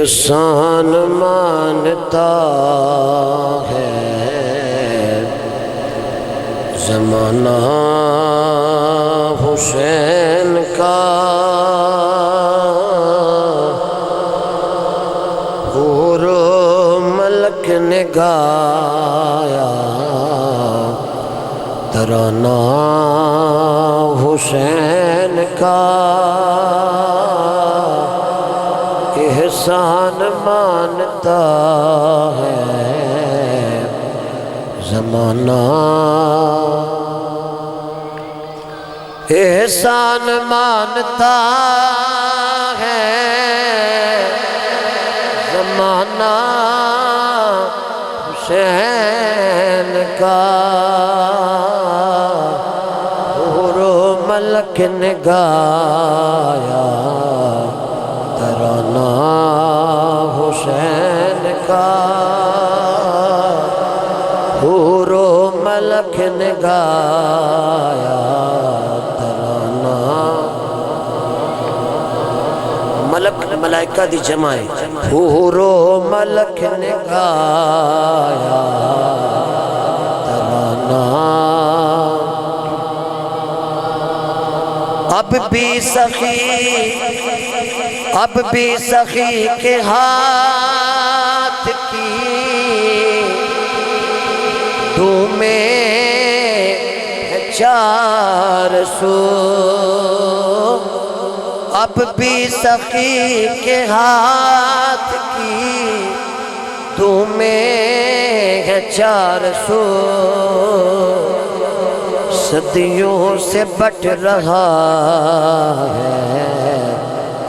احسان مانتا ہے زمانہ حسین کا، حور و ملک نے گایا ترانہ حسین کا، احسان مانتا ہے زمانہ، احسان مانتا ہے زمانہ حسین کا، حور و ملک نے گایا ترانہ حسین کا، حور و ملک نے گایا ترانہ۔ ملک ملائکہ دی جمع ہے، حور و ملک نے گایا ترانہ۔ اب بھی سخی کے ہاتھ کی دھوم میں چار سو، اب بھی سخی کے ہاتھ کی دھوم میں چار سو، صدیوں سے بٹ رہا ہے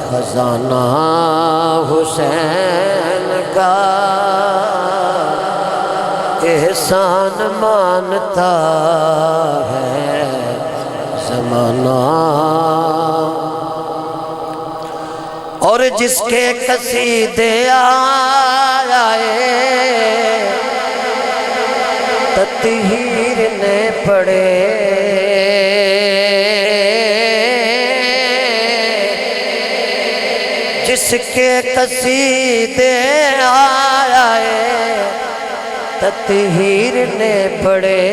خزانہ حسین کا، احسان مانتا ہے زمانہ، اور جس کے قصیدے آئے تطہیر نے پڑھے، جس کے قصیدے آئے تطہیر نے پڑھے،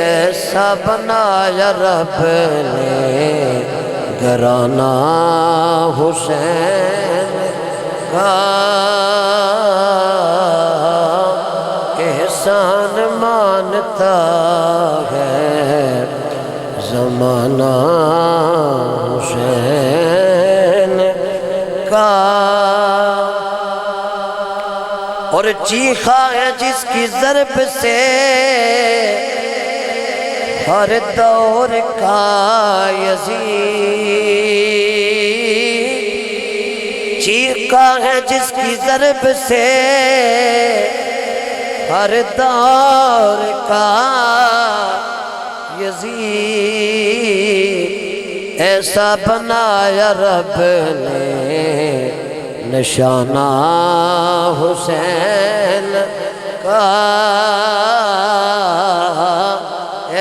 ایسا بنایا رب نے گھرانہ حسین کا، احسان مانتا ہے زمانہ حسین کا، اور چیخا ہے جس کی ضرب سے ہر دور کا یزید، چیخا ہے جس کی ضرب سے ہر دور کا یزید، ایسا بنایا رب نے نشانہ حسین کا،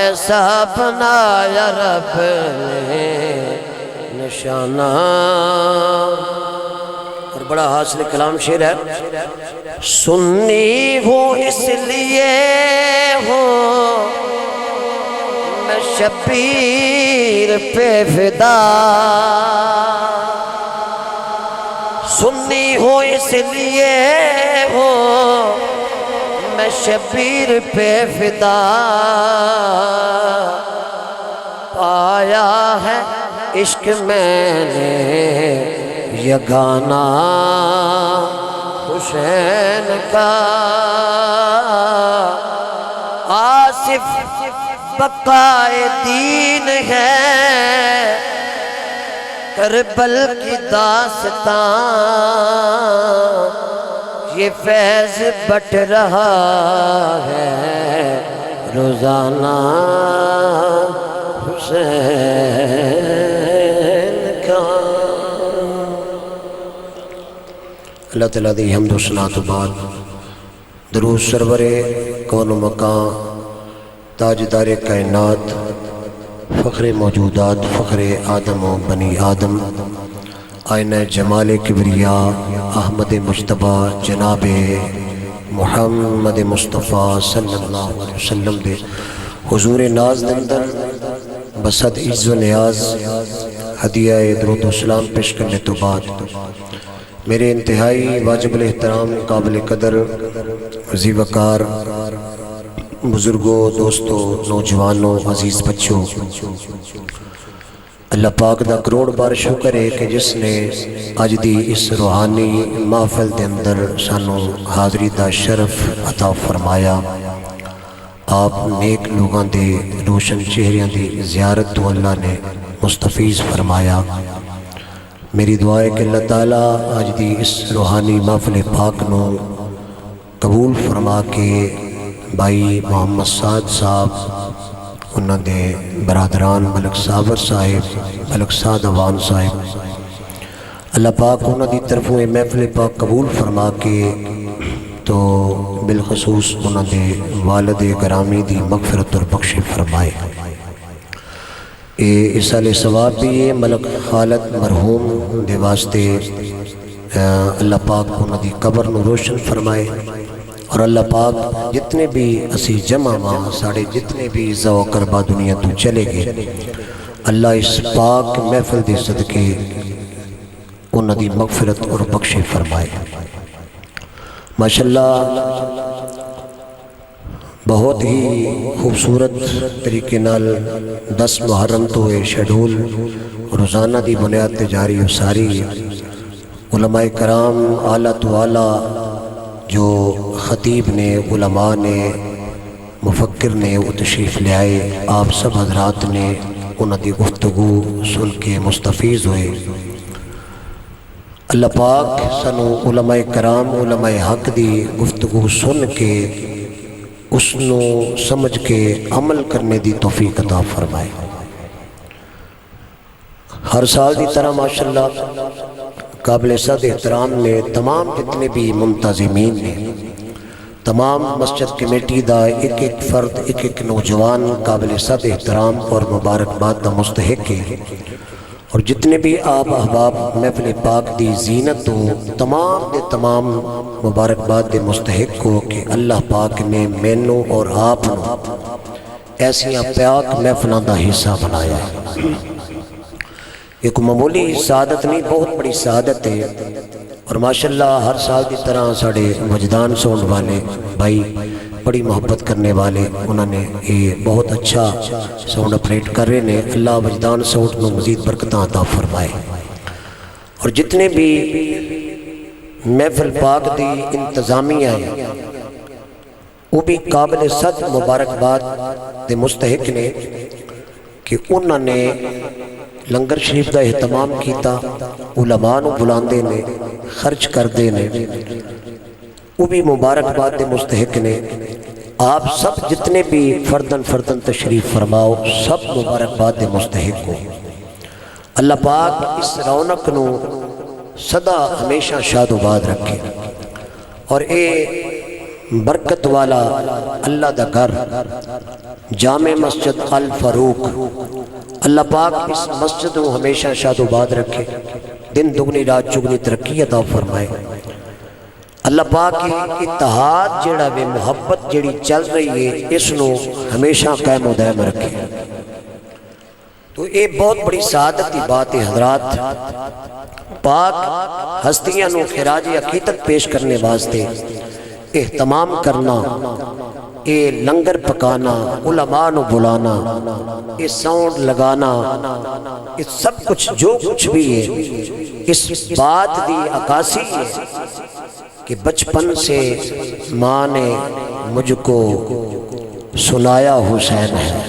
ایسا بنایا رب نے نشانہ۔ اور بڑا حاصل کلام شعر ہے، سنی ہوں اس لیے ہوں میں شبیر پہ فدا، سنی ہوں اس لیے ہوں میں شبیر پہ فدا، پایا ہے عشق میں نے یگانہ حسین کا، آصف بقائے دین ہے کربل کی داستان، یہ فیض بٹ رہا ہے روزانہ حسین کا۔ اللہ تعالیٰ دی حمد و ثنا تو بعد درود سرور کون و مکان تاجدار کائنات فخر موجودات فخر آدم و بنی آدم آئینہ جمال کبریا احمد مجتبہ جناب محمد مصطفیٰ صلی اللہ علیہ وسلم دے حضور ناز دندر بسد عز و نیاز ہدیہ درود و سلام پیش کرنے تو بعد میرے انتہائی واجب الاحترام قابل قدر عزیز وقار بزرگوں، دوستوں، نوجوانوں، عزیز بچوں، اللہ پاک دا کروڑ بار شکر ہے کہ جس نے اج دی اس روحانی محفل دے اندر سانو حاضری دا شرف عطا فرمایا۔ آپ نیک لوگاں دے روشن چہریاں دی زیارت تو اللہ نے مستفیض فرمایا۔ میری دعا ہے کہ اللہ تعالیٰ آج دی اس روحانی محفل پاک نو قبول فرما کے بھائی محمد سعد صاحب، انہاں دے برادران ملک صابر صاحب، ملک سعد اوان صاحب، اللہ پاک انہاں دی طرفوں محفل پاک قبول فرما کے تو بالخصوص انہاں دے والد گرامی دی مغفرت اور بخش فرمائے۔ اس سال ثواب بھی ہے ملک خالد مرحوم دے واسطے، اللہ پاک انہاں دی قبر نو روشن فرمائے، اور اللہ پاک جتنے بھی اسی جمع ماں ساڑھے جتنے بھی عزا و کربا دنیا تو چلے گئے، اللہ اس پاک محفل دے صدقے انہاں دی مغفرت اور بخش فرمائے۔ ماشاءاللہ بہت ہی خوبصورت طریقے نال 10 محرم تو شیڈول روزانہ دی بنیاد تے جاری و ساری علماء کرام اعلیٰ تو اعلیٰ جو خطیب نے، علماء نے، مفکر نے وہ تشریف لے آئے، آپ سب حضرات نے انہاں دی گفتگو سن کے مستفیض ہوئے۔ اللہ پاک سانو علماء کرام، علماء حق دی گفتگو سن کے اس نو سمجھ کے عمل کرنے دی توفیق عطا فرمائے۔ ہر سال دی طرح ماشاءاللہ قابل صد احترام نے تمام جتنے بھی منتظمین نے، تمام مسجد کمیٹی دا ایک ایک فرد، ایک ایک نوجوان قابل صد احترام اور مبارکباد دا مستحق ہے، اور جتنے بھی آپ احباب محفل پاک دی زینت ہو تمام دے تمام مبارکباد دے مستحق ہو کہ اللہ پاک نے مینوں اور آپ نو ایسیاں پاک محفلوں دا حصہ بنایا ہے۔ ایک معمولی سعادت نہیں، بہت بڑی سعادت ہے، اور ماشاءاللہ ہر سال کی طرح ساڑھے وجدان ساؤنڈ والے بھائی بڑی محبت کرنے والے انہوں نے یہ بہت اچھا ساؤنڈ اپریٹ کر رہے ہیں۔ اللہ وجدان ساؤنڈ میں مزید برکتاں عطا فرمائے، اور جتنے بھی محفل پاک دی انتظامیہ ہیں وہ بھی قابل صد مبارکباد دے مستحق نے کہ انہوں نے لنگر شریف دا اہتمام کیتا، علماء نو بلاندے نے، خرچ کردے نے، وہ بھی مبارکباد دے مستحق نے۔ آپ سب جتنے بھی فردن فردن تشریف فرماؤ سب مبارکباد دے مستحق ہو۔ اللہ پاک اس رونق نو صدا ہمیشہ شاد و باد رکھے، اور اے برکت والا اللہ دا گھر جامع مسجد الفاروق، اللہ پاک اس مسجد کو ہمیشہ شاد و باد رکھے، دن دگنی رات چگنی ترقی عطا فرمائے۔ اللہ پاک کی اتحاد جڑا بے محبت جڑی چل رہی ہے اس نو ہمیشہ قائم و دائم رکھے۔ تو یہ بہت بڑی سعادت کی بات ہے حضرات، پاک ہستیاں نو خراج عقیدت پیش کرنے واسطے اہتمام کرنا، یہ لنگر پکانا، علماء نو بلانا، یہ ساؤنڈ لگانا، یہ سب کچھ جو کچھ بھی ہے اس بات دی عکاسی ہے کہ بچپن سے ماں نے مجھ کو سنایا حسین ہے،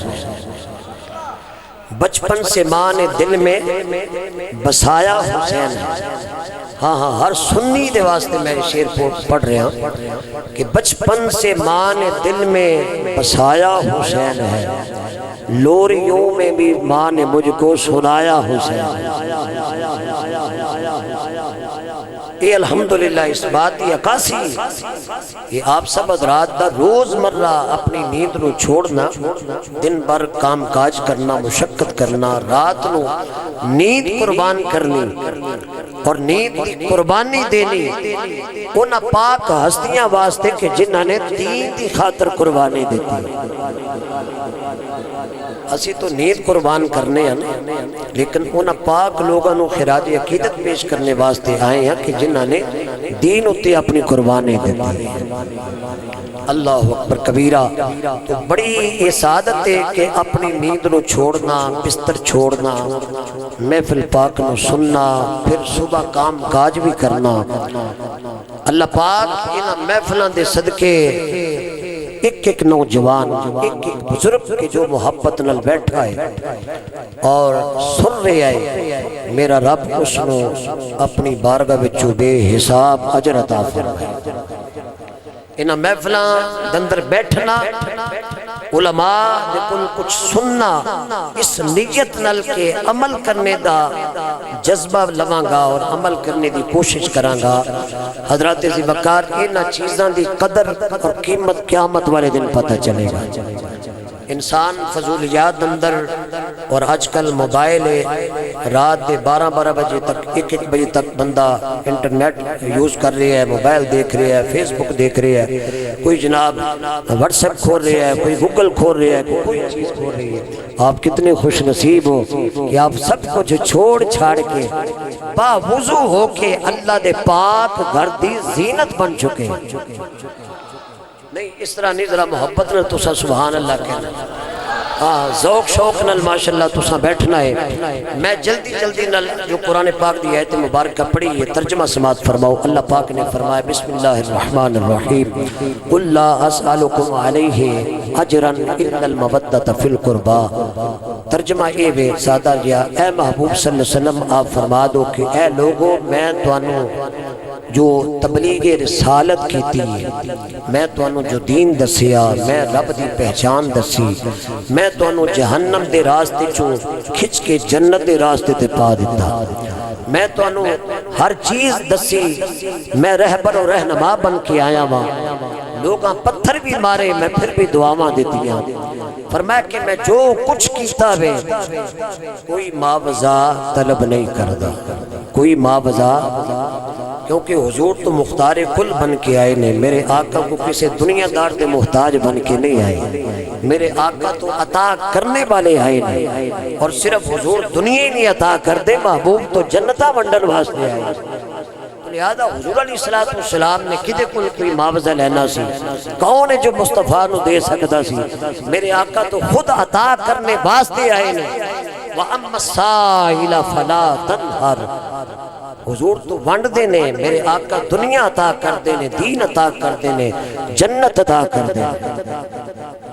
بچپن سے ماں نے دل میں بسایا حسین ہے۔ ہاں ہاں، ہر سنی دے واسطے میں شعر پڑھ رہا ہوں کہ بچپن سے ماں نے دل میں بسایا حسین ہے، لوریوں میں بھی ماں نے مجھ کو سنایا حسین ہے۔ یہ الحمدللہ اس بات کی عکاسی، یہ آپ سب حضرات دا روز مرہ اپنی نیند نو چھوڑنا، دن بھر کام کاج کرنا، مشقت کرنا، رات نو نیند قربان کرنی، اور نیند دی قربانی دینی انہاں پاک ہستیاں واسطے کہ جنہاں نے دین دی خاطر قربانی دیتی. اسی تو نیند قربان کرنے ہیں لیکن انہاں پاک لوگاں نو خراج عقیدت پیش کرنے واسطے آئے ہیں کہ جنہاں نے دین اتے اپنی قربانی دیتی. اللہ اکبر کبیرہ. تو بڑی یہ سعادت ہے کہ اپنی نیند نو چھوڑنا، بستر چھوڑنا، محفل پاک نو سننا، پھر صبح کام کاج بھی کرنا. اللہ پاک انہاں محفلوں دے صدقے ایک ایک نوجوان، ایک ایک بزرگ کے جو محبت نال بیٹھا ہے اور سن رہے آئے، میرا رب اس نو اپنی بارگاہ وچوں بے حساب اجر عطا فرمائے. انہاں محفلاں اندر بیٹھنا، علماء دے کل کچھ سننا، اس نیت نال کے عمل کرنے دا جذبہ لواں گا اور عمل کرنے دی کوشش کراں گا. حضرات ذی وقار انہاں چیزاں دی قدر اور قیمت قیامت والے دن پتہ چلے گا. انسان فضولیات اندر اور آج کل موبائل ہے، رات دے 12 بجے تک، 1 بجے تک بندہ انٹرنیٹ یوز کر رہے ہیں، موبائل دیکھ رہے ہیں، فیس بک دیکھ رہے ہیں، کوئی جناب واٹس ایپ کھول رہے ہیں، کوئی گوگل کھول رہے ہیں، کوئی چیز کھول رہی ہے. آپ کتنے خوش نصیب ہو کہ آپ سب کچھ چھوڑ چھاڑ کے با وضو ہو کے اللہ دے پاک گھر دی زینت بن چکے. نہیں اس طرح نہیں، ذرا محبت نہ تسا سبحان اللہ کہنا. ذوق شوق نال ماشاءاللہ تسا بیٹھنا ہے. میں جلدی نال جو قرآن پاک دی آیت مبارکہ پڑھی یہ ترجمہ سماعت فرماؤ. اللہ پاک نے فرمایا بسم اللہ الرحمن الرحیم قل لا اسألکم علیہ اجرا الا المودۃ فی القربى. ترجمہ اے وے سادہ جیا، اے محبوب صلی اللہ علیہ وسلم آپ فرما دو کہ اے لوگو میں توانوں جو تبلیغ رسالت کیتی ہے، میں توانوں جو دین دسیا، میں رب دی پہچان دسی، میں توانوں جہنم دے راستے چوں کھچ کے جنت دے راستے تے پا دیتا، میں توانوں ہر چیز دسی، میں رہبر و رہنما بن کے آیا ہاں. لوگاں پتھر بھی مارے میں پھر بھی دعاواں دیتیاں. فرمایا کہ میں جو کچھ کیتا ہے کوئی معاوضہ طلب نہیں کردا، کوئی معاوضہ، کیونکہ حضور تو مختار کل بن کے آئے نے. میرے آقا کو کسی دنیا دار دے محتاج بن کے نہیں آئے. میرے آقا تو عطا کرنے والے آئے نے، اور صرف حضور دنیا ہی نہیں عطا کر دے، محبوب تو جنتہ ونڈن واسطے آئے. لہذا حضور علیہ السلام نے کدے کوئی معاوضہ لینا سی؟ کون ہے جو مصطفیٰ نو دے سکتا سی؟ میرے آقا تو خود عطا کرنے واسطے آئے نے. وَأَمَّا السَّائِلَ فَلَا تَنْهَرْ. حضور تو ونڈ دینے، میرے آقا دنیا عطا کر دینے، دین عطا کر دینے، جنت عطا کر دینے.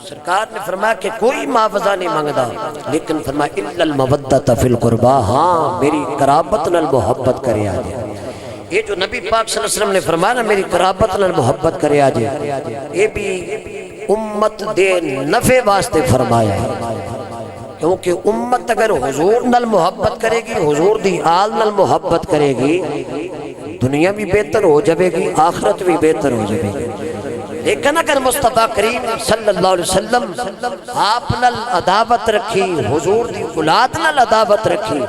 سرکار نے فرمایا کہ کوئی معاوضہ نہیں مانگدا، لیکن فرمایا اِلَّا الْمَوَدَّةَ فِي الْقُرْبَى. ہاں میری قرابت نال محبت کرے آجے. یہ جو نبی پاک صلی اللہ علیہ وسلم نے فرمایا نا میری قرابت نال محبت کرے آجے، یہ بھی امت دے نفع واسطے فرمایا ہے. کیونکہ امت اگر حضور نال محبت کرے گی، حضور دی آل نال محبت کرے گی، دنیا بھی بہتر ہو جائے گی، آخرت بھی بہتر ہو جائے گی. لیکن اگر مصطفیٰ کریم صلی اللہ علیہ وسلم آپ نال عداوت رکھی، حضور دی اولاد نال عداوت رکھی،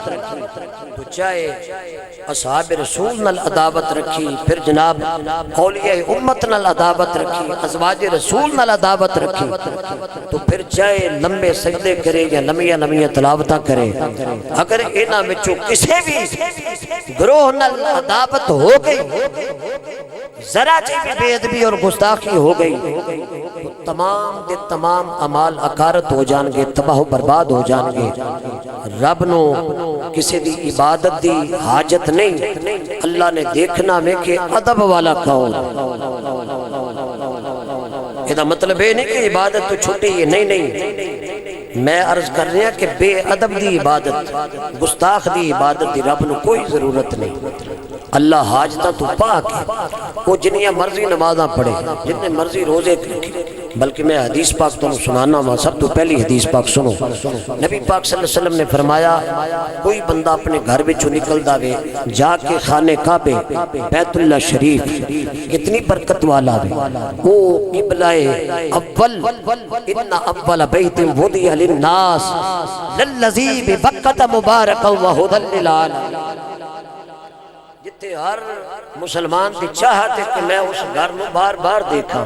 تو چاہے اصحاب رسول نال عداوت رکھی، پھر جناب اولیاء امت نال عداوت رکھی، ازواج رسول نال عداوت رکھی، تو پھر چاہے لمبے سجدے کرے یا لمبیاں تلاوتاں کرے، اگر انہاں وچوں کسی بھی گروہ نال عداوت ہو گئی، ذرا چی بھی بے ادبی اور گستاخی ہو گئی، تو تمام دے تمام عمال اکارت ہو جان گے، تباہ و برباد ہو جان گے. رب نو کسی دی عبادت دی حاجت نہیں. اللہ نے دیکھنا میں کہ ادب والا کون. یہ مطلب ہے نہیں کہ عبادت تو چھوٹی ہے، نہیں. میں عرض کر رہا کہ بے ادب دی عبادت، گستاخ دی عبادت دی رب نو کوئی ضرورت نہیں. اللہ حاجتہ تو پاک ہے، وہ جنیاں مرضی نمازاں پڑھے، جتنے مرضی روزے رکھے. بلکہ میں حدیث پاک تو سنانا ہوں. سب تو پہلی حدیث پاک سنو. نبی پاک صلی اللہ علیہ وسلم نے فرمایا کوئی بندہ اپنے گھر بچوں نکل داوے جا کے خانے کعبے بیت اللہ شریف کتنی برکت والا ہے، وہ قبلہ اول ان اول بیت وضع للناس للذی ببکۃ مبارکا وہدی للعالمین. تے ہر مسلمان دی چاہت ہے کہ میں اس گھر نو بار بار دیکھاں،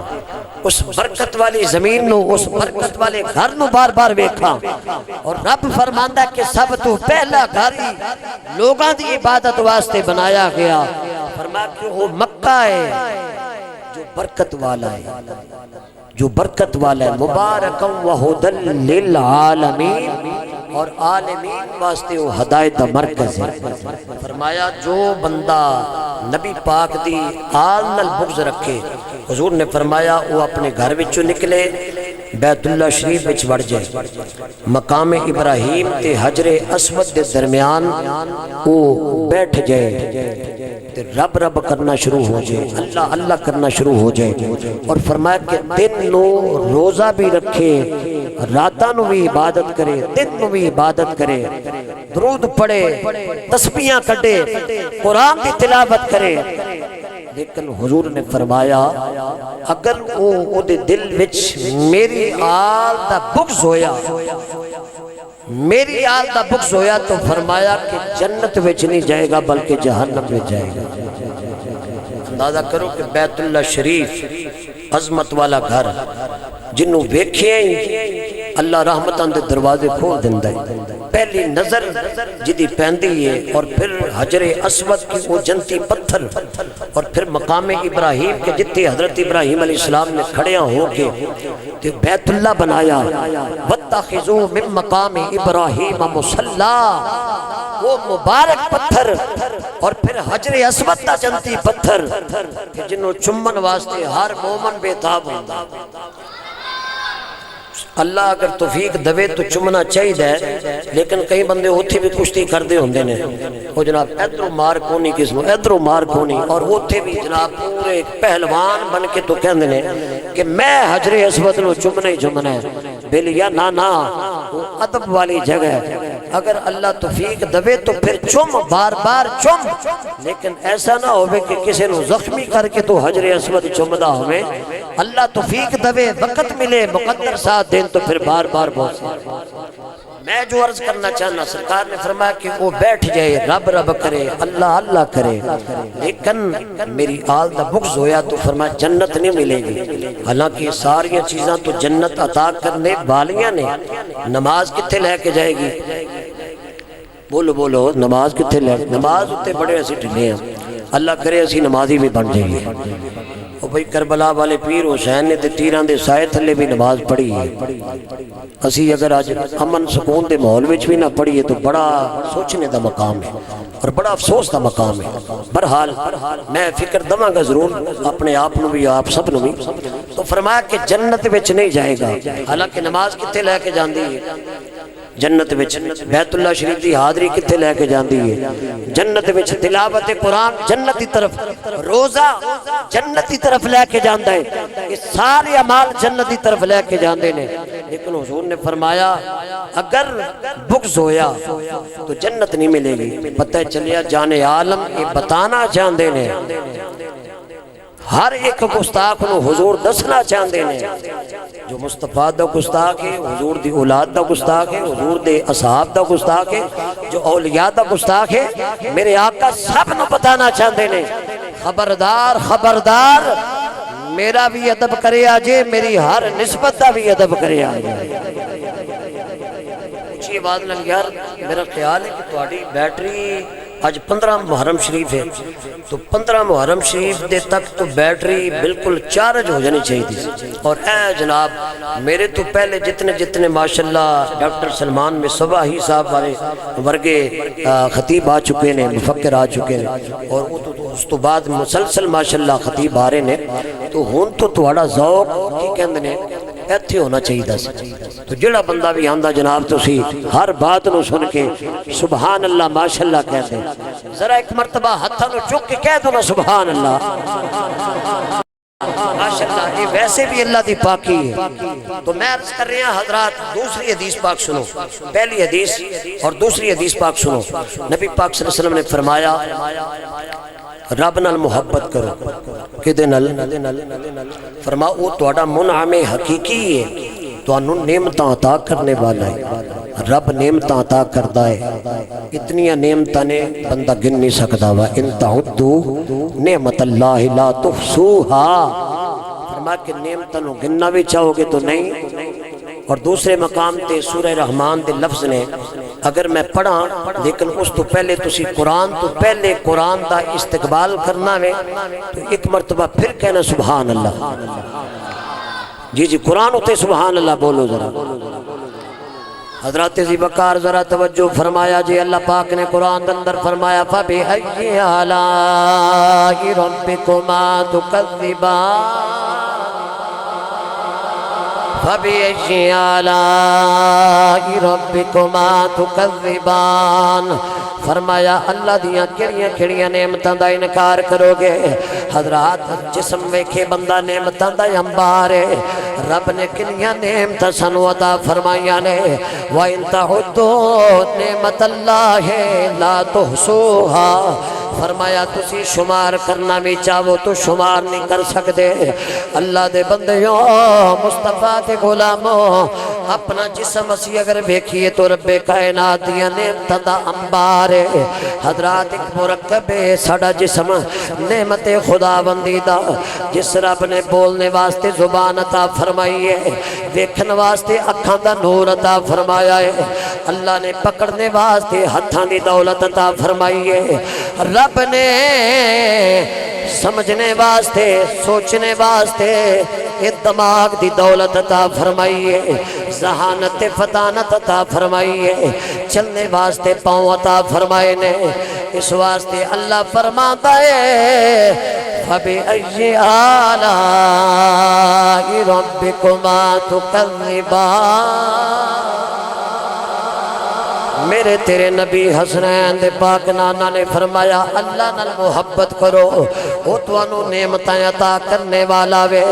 اس برکت والی زمین نو، اس برکت والے گھر نو بار بار ویکھاں۔ اور رب فرماندا ہے کہ سب تو پہلا گھر ہی لوگاں دی عبادت واسطے بنایا گیا، فرمایا کہ وہ مکہ ہے جو برکت والا ہے، جو برکت والا ہے، مبارکا وہدل للعالمین، اور عالمین واسطے وہ ہدایت دا مرکز ہے۔ فرمایا جو بندہ نبی پاک دی آل نال بغض رکھے، حضور نے فرمایا وہ اپنے گھر وچوں نکلے، بیت اللہ شریف وچ وڑ جائے، مقام ابراہیم تے حجر اسود دے درمیان وہ بیٹھ جائے تے رب رب کرنا شروع ہو جائے، اللہ اللہ کرنا شروع ہو جائے، اور فرمایا کہ دن نو روزہ بھی رکھے، راتاں نو بھی عبادت کرے، دن نو بھی عبادت کرے، درود پڑھے، تسبیحاں کڈے، قرآن کی تلاوت کرے۔ لیکن حضور نے فرمایا اگر او دے دل وچ میری آل دا بغض ہویا، میری آل دا بغض ہویا، تو فرمایا کہ جنت وچ نہیں جائے گا بلکہ جہنم میں جائے گا۔ اندازہ کرو کہ بیت اللہ شریف عظمت والا گھر جنہوں ویکھیں اللہ رحمتاں دے دروازے کھول دیندا ہے، پہلی نظر جدی پہندی ہے، اور پھر حجر اسود کی وہ جنتی پتھر، اور پھر مقام ابراہیم کے جتے حضرت ابراہیم علیہ السلام نے کھڑیاں ہو کے تو بیت اللہ بنایا، وَاتَّخِذُوا مِن مَقَامِ إِبْرَاهِيمَ مُصَلَّى، وہ مبارک پتھر، اور پھر حجر اسود دا جنتی پتھر کہ جنہوں چمن واسطے ہر مومن بے تاب ہوتا۔ اللہ اگر توفیق دوے تو چمنا چاہیے، لیکن کئی بندے ہوتے بھی کشتی کردے ہوندے نے، وہ جناب ادھروں مار کونی کسنو، ادھروں مار کونی، اور ہوتے بھی جناب پورے پہلوان بن کے تو کہندے نے کہ میں حجر اسود نو چمنا ہی چمنا ہے، بلیا نا وہ ادب والی جگہ ہے۔ اگر اللہ توفیق دوے تو پھر چم، بار بار چم، لیکن ایسا نہ ہوئے کہ کسی نو زخمی کر کے تو حجر اسود چمدہ ہوئے۔ اللہ توفیق دوے، وقت ملے، مقدر ساتھ دین تو پھر بار بار بہت میں جو عرض کرنا چاہنا، سرکار نے فرمایا کہ وہ بیٹھ جائے، رب رب کرے، اللہ اللہ کرے، لیکن میری آل دا بغض ہویا تو فرمایا جنت نہیں ملے گی۔ حالانکہ ساری چیزاں تو جنت عطا کرنے والیاں نے، نماز کتھے لے کے جائے گی؟ بولو بولو، نماز کتھے لے؟ نماز اتے بڑے ایسے ڈھلے ہیں، اللہ کرے اسی نمازی بھی بن جائے گی۔ اور بھئی کربلا والے پیر حسین نے تے تیران دے سائے تھلے بھی نماز پڑھی ہے۔ اسی اگر آج امن سکون دے ماحول وچ بھی نہ پڑھی ہے تو بڑا سوچنے دا مقام ہے اور بڑا افسوس دا مقام ہے۔ برحال میں فکر دماں گا ضرور اپنے آپ نو بھی، آپ سب نو بھی۔ تو فرمایا کہ جنت وچ نہیں جائے گا، حالانکہ نماز کتے لے کے جاندی ہے؟ جنت وچ۔ بیت اللہ شریف دی حاضری کتے لے کے جاندی ہے؟ جنت وچ۔ تلاوت قرآن جنتی طرف، روزہ جنتی طرف لے کے جاندہ ہے، یہ سارے اعمال جنتی طرف لے کے جاندے نے۔ لیکن حضور نے فرمایا اگر بغض ہویا تو جنت نہیں ملے گی۔ پتہ چلیا جان عالم یہ بتانا چاہندے نے، ہر ایک گستاخ نو حضور دسنا چاہندے نے، جو مصطفیٰ دا گستاخ ہے، حضور دی اولاد دا گستاخ ہے، حضور دے اصحاب دا گستاخ ہے، جو اولیاء دا گستاخ ہے، میرے آقا سب نو بتانا چاہندے نے خبردار خبردار، میرا بھی ادب کرے آجے، میری ہر نسبت دا بھی ادب کرے آجے۔ اچھی بات لگ یار، میرا خیال ہے کہ تہاڈی بیٹری آج 15 محرم شریف ہے، تو 15 محرم شریف دے تک تو بیٹری بالکل چارج ہو جانی چاہیے تھی۔ اور اے جناب میرے تو پہلے جتنے ماشاءاللہ ڈاکٹر سلمان میں صباحی صاحب والے ورگے خطیب آ چکے ہیں، مفکر آ چکے ہیں، اور اس تو بعد مسلسل ماشاءاللہ خطیب آ رہے ہیں، تو ہون تو تہاڈا ذوق کی کہندے نے ایتھے ہونا چاہیے سی۔ تو جڑا بندہ بھی آندا جناب تسی ہر بات نو سن کے سبحان اللہ ماشاءاللہ کہتے ہیں، ذرا ایک مرتبہ ہتھاں نو چک کے کہہ دو نا سبحان اللہ ماشاءاللہ، یہ ویسے بھی اللہ دی پاکی ہے۔ تو میں عرض کر رہے ہیں حضرات، دوسری حدیث پاک سنو، پہلی حدیث اور دوسری حدیث پاک سنو۔ نبی پاک صلی اللہ علیہ وسلم نے فرمایا رب نال محبت کرو، کدے نال؟ فرما وہ تہاڈا منعم حقیقی ہے، تو انہوں نعمتاں عطا کرنے والا ہے رب نعمتاں عطا کردا ہے اتنی نعمتاں نے بندہ گن نہیں سکدا وا ان تعدو نعمت اللہ لا تحصوها فرما کہ نعمتاں نو گننا بھی چاہو گے تو نہیں اور دوسرے مقام تے سورہ رحمان دے لفظ نے اگر میں پڑھاں لیکن اس تو پہلے تسی قرآن تو پہلے قرآن دا استقبال کرنا ہے تو ایک مرتبہ پھر کہنا سبحان اللہ جی جی قرآن ہوتے سبحان اللہ بولو ذرا حضرت ذی بکار ذرا توجہ فرمایا جی اللہ پاک نے قرآن اندر فرمایا فَبِأَيِّ آلَاءِ رَبِّكُمَا تُكَذِّبَانِ فَبِأَيِّ آلَاءِ رَبِّكُمَا تُكَذِّبَانِ فرمایا اللہ دیاں کڑیاں کڑیاں نعمتاں دا انکار کرو گے حضرات جسم ویکھے بندہ نعمتاں دا انبار ہے رب نے کنیاں نعمتاں سانو عطا فرمائیاں نے وَإِن تَعُدُّوا نِعْمَتَ اللَّهِ لَا تُحْصُوهَا فرمایا تسی شمار کرنا بھی چاہو تو شمار نہیں کر سکتے اللہ دے بندیوں مصطفیٰ دے غلاموں اپنا جسم اسی اگر بیکھئے تو رب کائنات دیا نعمتاں دا انبار ہے حضرات ایک مرکب ہے ساڑا جسم نعمت خدا بندی دا جس رب نے بولنے واسطے زبان عطا فرمائی ہے دیکھن واسطے اکھاں دا نور عطا فرمایا ہے اللہ نے پکڑنے واسطے ہتھاں دی دولت عطا فرمائی ہے رب نے سمجھنے واسطے سوچنے واسطے دماغ دی دولت عطا فرمائی ہے ذہانت فطانت عطا فرمائی ہے چلنے واسطے پاؤں عطا فرمائے نے اس واسطے اللہ فرماتا ہے فَبِأَيِّ آلَاءِ رَبِّكُمَا تُكَذِّبَانِ میرے تیرے نبی حسنین دے پاک نانا نے فرمایا اللہ نال محبت کرو وہ توانو نعمتاں عطا کرنے والا وے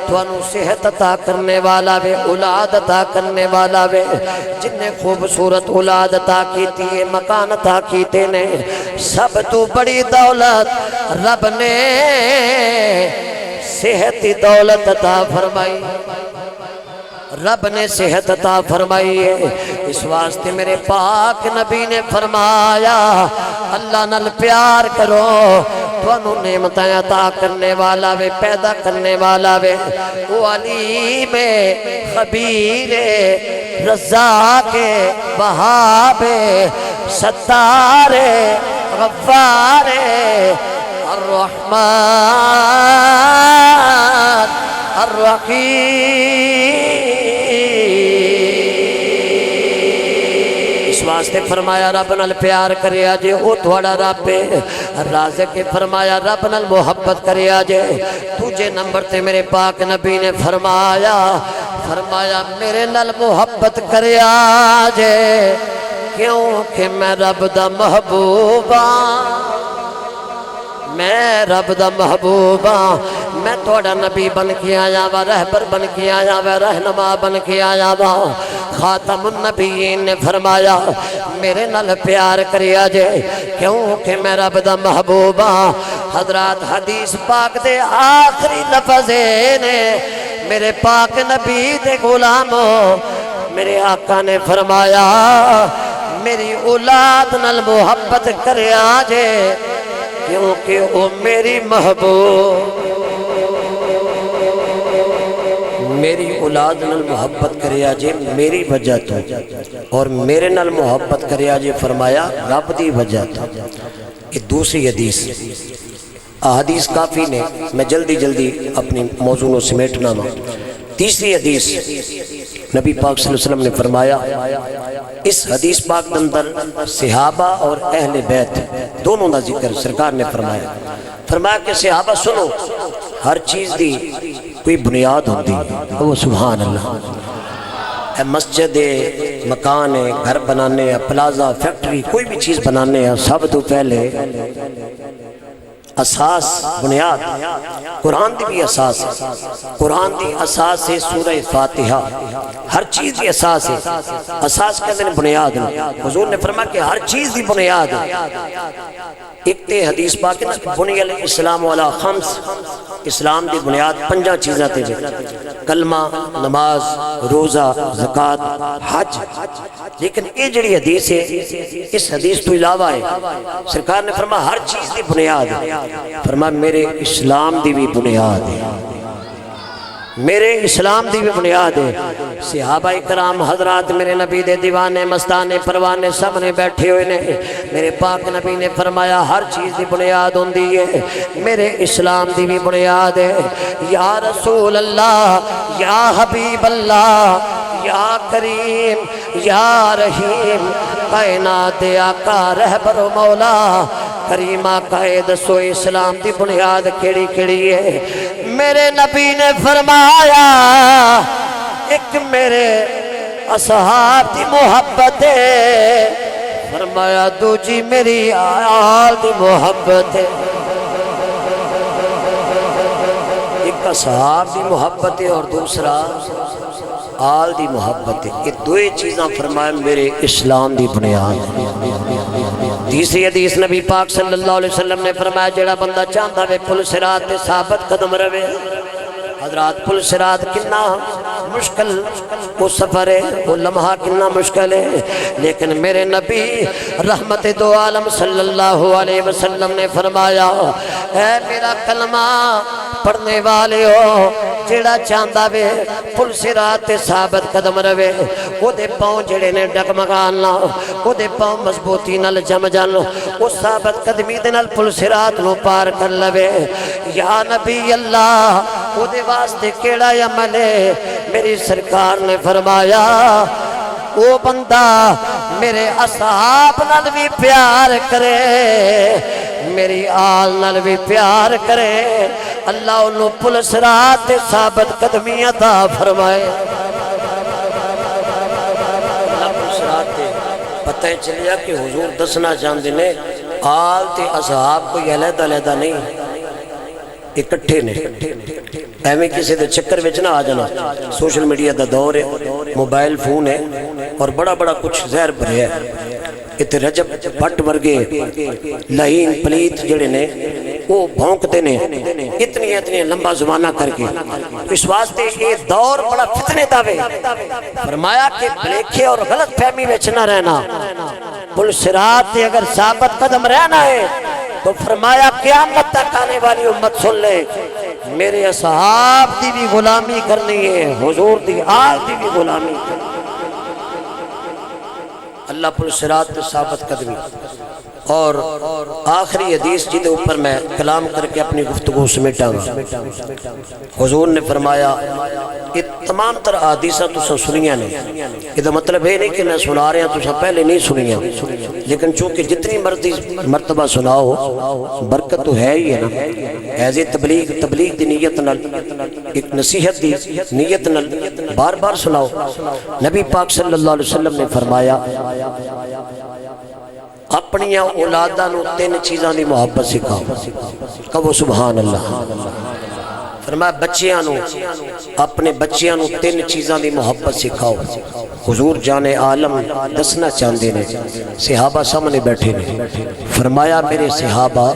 توانو صحت عطا کرنے والا وے اولاد عطا کرنے والا وے جن نے خوبصورت اولاد عطا کیتی ہے مکان عطا کیتے نے سب تو بڑی دولت رب نے صحت دولت عطا فرمائی رب نے صحت عطا فرمائی ہے اس واسطے میرے پاک نبی نے فرمایا اللہ نال پیار کرو توانو نعمتاں عطا کرنے والا وے پیدا کرنے والا وے وہ علیم خبیر رزاق وہاب ستار غفار الرحمن الرحیم اس واسطے فرمایا رب نال پیار کریا جے او تھوڑا رب ہے رازق فرمایا رب نال محبت کریا جے تجھے نمبر تے میرے پاک نبی نے فرمایا میرے نال محبت کریا جے کیونکہ میں رب دا محبوبہ میں رب دا محبوبہ میں توڑا نبی بن کے آیا وا رہبر بن کے آیا وا رہنما بن کے آیا وا خاتم النبیین نے فرمایا میرے نال پیار کریا جے کیونکہ میں رب دا محبوبہ حضرات حدیث پاک دے آخری لفظ نے میرے پاک نبی دے غلاموں میرے آقا نے فرمایا میری اولاد نال محبت کریا جے کیونکہ وہ میری محبوب میری اولاد نال محبت کریا جے میری وجہ تو اور میرے نال محبت کریا جے فرمایا رب دی وجہ تو یہ دوسری حدیث احادیث کافی نے میں جلدی اپنی موضوع کو سمیٹنا نا تیسری حدیث نبی پاک صلی اللہ علیہ وسلم نے فرمایا اس حدیث پاک کے اندر صحابہ اور اہل بیت دونوں دا ذکر سرکار نے فرمایا کہ صحابہ سنو ہر چیز دی کوئی بنیاد ہوتی وہ سبحان اللہ مسجد مکان ہے گھر بنانے ہیں پلازا فیکٹری کوئی بھی چیز بنانے ہیں سب تو پہلے اساس بنیاد قرآن دی بھی اساس ہے قرآن دی اساس ہے سورہ فاتحہ ہر چیز دی اساس ہے اساس کہتے ہیں بنیاد حضور نے فرمایا کہ ہر چیز دی بنیاد ہے ایک تے حدیث پاک ہے بنی الاسلام علی خمس اسلام دی بنیاد 5 چیزاں تے کلمہ، نماز، روزہ، زکوٰۃ، حج. لیکن یہ جڑی حدیث ہے اس حدیث تو علاوہ ہے. سرکار نے فرمایا ہر چیز دی بنیاد ہے. فرمایا میرے اسلام دی بھی بنیاد ہے، میرے اسلام دی بھی بنیاد ہے. صحابہ کرام حضرات میرے نبی دے دیوانے مستانے پروانے سب نے بیٹھے ہوئے نے. میرے پاک نبی نے فرمایا ہر چیز دی بنیاد ہوندی ہے، میرے اسلام دی بھی بنیاد ہے. یا رسول اللہ، یا حبیب اللہ، یا کریم، یا رحیم، کائنات آقا رہبر و مولا کریم آقا دسو اسلام دی بنیاد کیڑی کیڑی ہے؟ میرے نبی نے فرمایا ایک میرے اصحاب دی محبت ہے، فرمایا دوجی میری آل دی محبت ہے. ایک اصحاب دی محبت ہے اور دوسرا آل دی محبت ہے. یہ دوئے چیزاں فرمایا میرے اسلام دی بنیاد ہے. تیسری حدیث نبی پاک صلی اللہ علیہ وسلم نے فرمایا جڑا بندہ چاہتا ہے پل صراط تے ثابت قدم رہے. حضرات پل صراط کنا مشکل وہ سفر ہے، وہ لمحہ کنا مشکل ہے، لیکن میرے نبی رحمت دو عالم صلی اللہ علیہ وسلم نے فرمایا اے میرا کلمہ پڑھنے والے ہو، جیڑا چاندہ وے پل صراط تے ثابت قدم رہے، وہ دے پاؤں جڑے نے ڈگمگانا، وہ دے پاؤں مضبوطی نال جم جان، وہ ثابت قدمی دے نال پل صراط نو پار کر لوے. یا نبی اللہ وہ دے واسطے کیڑا عمل ہے؟ میری سرکار نے فرمایا وہ بندہ میرے اصحاب نال بھی پیار کرے، میری آل نال بھی پیار کرے، اللہ انہوں پل صراط تے ثابت قدمی عطا فرمائے. پتہ چلیا کہ حضور دسنا چاہتے نے آل تے اصحاب کوئی علیحدہ علیحدہ نہیں، اکٹھے نے. ایویں کسی دے چکر وچ نہ آ جانا. سوشل میڈیا دا دور ہے، موبائل فون ہے اور بڑا بڑا کچھ زہر بھریا ہے. اتنے رجب بھٹ ورگے لہین پلیت جڑے نے وہ بھونکتے نے اتنی لمبا زمانہ کر کے. اس واسطے یہ دور بڑا فتنے دا وے. فرمایا کہ بلیکھے اور غلط فہمی وچ نہ رہنا. پل صراط تے اگر ثابت قدم رہنا ہے تو فرمایا قیامت تک آنے والی امت سن لے میرے اصحاب دی بھی غلامی کرنی ہے، حضور دی آل دی بھی غلامی کرنی. اللہ پل صراط تے ثابت قدمی. اور آخری حدیث جدے اوپر میں کلام کر کے اپنی گفتگو سمیٹا گا. حضور نے فرمایا یہ تمام تر حدیثاں تساں سنیاں نے، یہ مطلب ہے نہیں کہ میں سنا رہا تساں پہلے نہیں سنیاں، لیکن چونکہ جتنی مرتبہ سناؤ برکت تو ہے ہی ہے نا. ایز اے تبلیغ دی نیت نال، ایک نصیحت دی نیت نال بار بار سناؤ. نبی پاک صلی اللہ علیہ وسلم نے فرمایا اپنی اولاداں نو تین چیزاں دی محبت سکھاؤ. کہو سبحان اللہ. فرمایا بچیاں نو، اپنے بچیاں نو تین چیزاں دی محبت سکھاؤ. حضور جان عالم دسنا چاہتے ہیں، صحابہ سامنے بیٹھے نے. فرمایا میرے صحابہ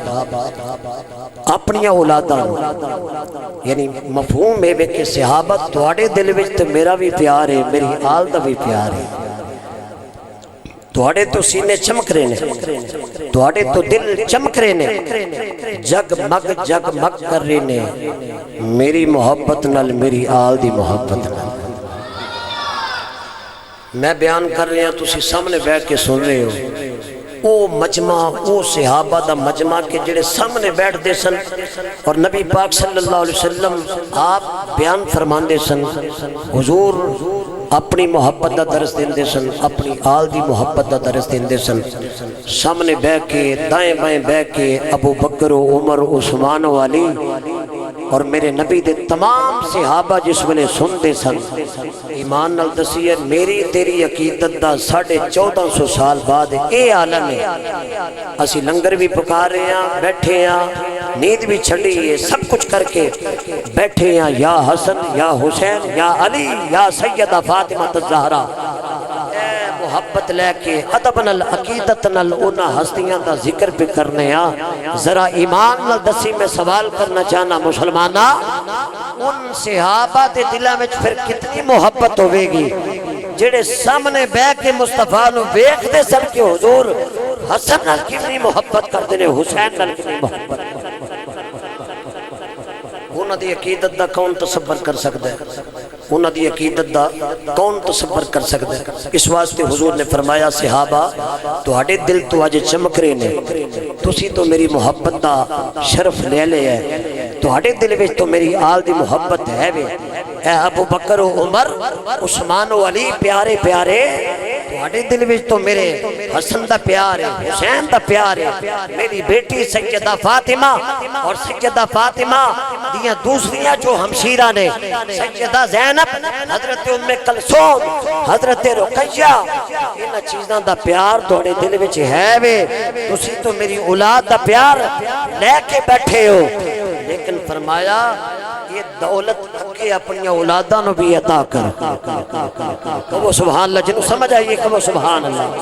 اپنی اولاداں نو، یعنی مفہوم ہے کہ صحابہ تواڈے دل وچ تے میرا بھی پیار ہے، میری آل دا بھی پیار ہے. تواڈے تو سینے چمک رہے نے، تواڈے تو دل چمک رہے نے، جگمگ جگمگ کر رہے نے میری محبت نال، میری آل دی محبت نال. میں بیان کر رہے ہیں تسی سامنے بیٹھ کے سن رہے ہو. او مجمع، او صحابہ دا مجمع کے جڑے سامنے بیٹھ دے سن اور نبی پاک صلی اللہ علیہ وسلم آپ بیان فرمان دے سن. حضور اپنی محبت دا درس دیندے سن، اپنی آل دی محبت دا درس دیندے سن. سامنے بہ کے دائیں بائیں بہ کے ابو بکر و عمر و عثمان و علی اور میرے نبی دے تمام صحابہ جس ویلے سن دے سن. ایمان نال دسیے میری تیری عقیدت دا 1450 سال بعد اے عالم ہے. اسی لنگر بھی پکار رہے ہیں، بیٹھے ہیں، نیند بھی چھڑی ہے، سب کچھ کر کے بیٹھے ہیں. یا حسن، یا حسین، یا علی، یا سیدہ فاطمہ الزہرا. اے محبت لے کے ادب نال عقیدت نال انہاں ہستیاں دا ذکر پہ کرنے ذرا ایمان نال دسی میں سوال کرنا چاہنا مسلمانہ ان صحابہ دے دلوں میں پھر کتنی محبت ہوئے گی جڑے سامنے بے کے مصطفیٰ نو ویکھ دے سن کے حضور حسن نال کتنی محبت کرتے نے حسین نال کتنی محبت انہاں دی عقیدت دا کون تصور کر سکتا ہے انہاں دی عقیدت دا کون تصور کر سکتا ہے اس واسطے حضور نے فرمایا صحابہ تہاڈے دل تو اج چمک رہے نے تسی تو میری محبت دا شرف لے لے ہے تہاڈے دل وچ تو میری آل دی محبت ہے وے اے ابو بکر و عمر عثمان و علی پیارے پیارے تہاڈے دل وچ تو میرے حسن دا پیار ہے حسین دا پیار ہے میری بیٹی سیدہ فاطمہ اور سیدہ فاطمہ دیاں دوسریاں جو ہمشیرہ نے سیدہ زینب حضرت ام کلثوم حضرت رقیہ انہاں چیزاں دا پیار تہاڈے دل وچ ہے وے تسی تو میری اولاد دا پیار لے کے بیٹھے ہو لیکن فرمایا یہ دولت کے اپنی اولاداں نو بھی عطا کر کہو سبحان اللہ جنہوں سمجھ آئیے کہو سبحان اللہ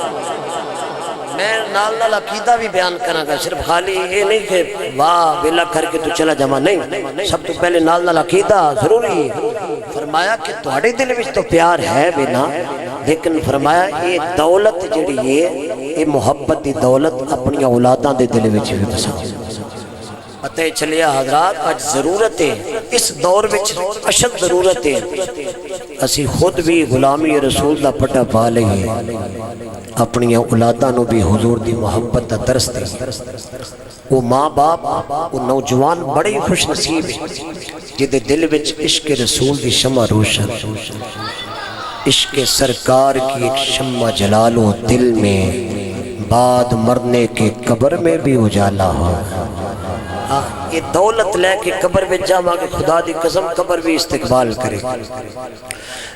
میں نال نال عقیدہ بھی بیان کرنا گا صرف خالی یہ نہیں کہ واہ بیلا کر کے تو چلا جمع نہیں سب تو پہلے نال نال عقیدہ ضروری ہے فرمایا کہ تہاڈے دل وچ تو پیار ہے بھی نا لیکن فرمایا یہ دولت جڑی ہے یہ محبت دی دولت اپنی اولاداں دے دل وچ بھی بسا پتہ چلیا حضرات آج ضرورت ہے اس دور وچ اشد ضرورت ہے اسی خود بھی غلامی رسول دا پٹا پا لئیے اپنی اولاداں نو بھی حضور دی محبت دا درس دے وہ ماں باپ وہ نوجوان بڑے خوش نصیب ہیں جدے دل وچ عشق رسول دی شمع روشن عشق سرکار کی ایک شمع جلالو دل میں بعد مرنے کے قبر میں بھی اجالا ہو یہ دولت لے کے قبر میں جاما کہ خدا دی قسم قبر بھی استقبال کرے